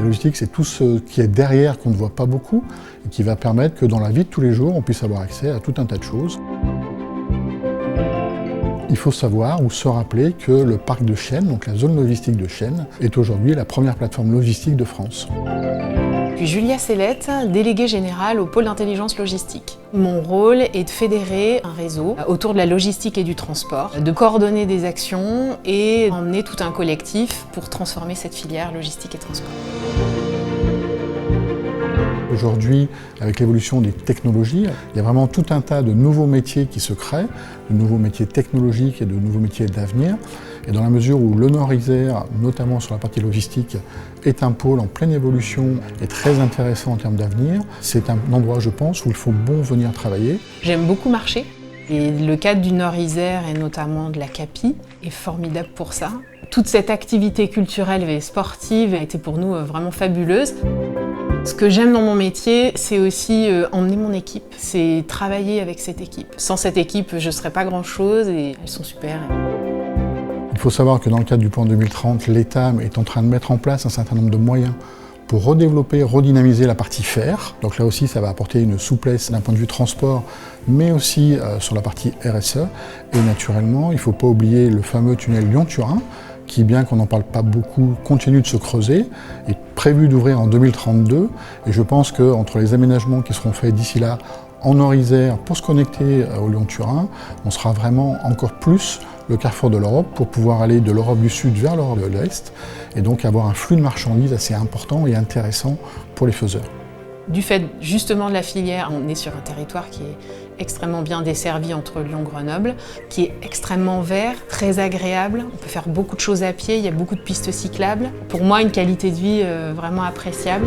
La logistique, c'est tout ce qui est derrière qu'on ne voit pas beaucoup et qui va permettre que dans la vie de tous les jours, on puisse avoir accès à tout un tas de choses. Il faut savoir ou se rappeler que le parc de Chênes, donc la zone logistique de Chênes, est aujourd'hui la première plateforme logistique de France. Je suis Julia Sellette, déléguée générale au pôle d'intelligence logistique. Mon rôle est de fédérer un réseau autour de la logistique et du transport, de coordonner des actions et d'emmener tout un collectif pour transformer cette filière logistique et transport. Aujourd'hui, avec l'évolution des technologies, il y a vraiment tout un tas de nouveaux métiers qui se créent, de nouveaux métiers technologiques et de nouveaux métiers d'avenir. Et dans la mesure où le Nord-Isère, notamment sur la partie logistique, est un pôle en pleine évolution et très intéressant en termes d'avenir, c'est un endroit, je pense, où il faut venir travailler. J'aime beaucoup marcher. Et le cadre du Nord-Isère et notamment de la CAPI est formidable pour ça. Toute cette activité culturelle et sportive a été pour nous vraiment fabuleuse. Ce que j'aime dans mon métier, c'est aussi emmener mon équipe, c'est travailler avec cette équipe. Sans cette équipe, je ne serais pas grand-chose et elles sont super. Il faut savoir que dans le cadre du plan 2030, l'État est en train de mettre en place un certain nombre de moyens pour redévelopper, redynamiser la partie fer. Donc là aussi, ça va apporter une souplesse d'un point de vue transport, mais aussi sur la partie RSE. Et naturellement, il ne faut pas oublier le fameux tunnel Lyon-Turin, qui, bien qu'on n'en parle pas beaucoup, continue de se creuser, est prévu d'ouvrir en 2032. Et je pense qu'entre les aménagements qui seront faits d'ici là en Nord-Isère pour se connecter au Lyon-Turin, on sera vraiment encore plus le carrefour de l'Europe pour pouvoir aller de l'Europe du Sud vers l'Europe de l'Est et donc avoir un flux de marchandises assez important et intéressant pour les faiseurs. Du fait justement de la filière, on est sur un territoire qui est extrêmement bien desservi entre Lyon et Grenoble, qui est extrêmement vert, très agréable. On peut faire beaucoup de choses à pied, il y a beaucoup de pistes cyclables. Pour moi, une qualité de vie vraiment appréciable.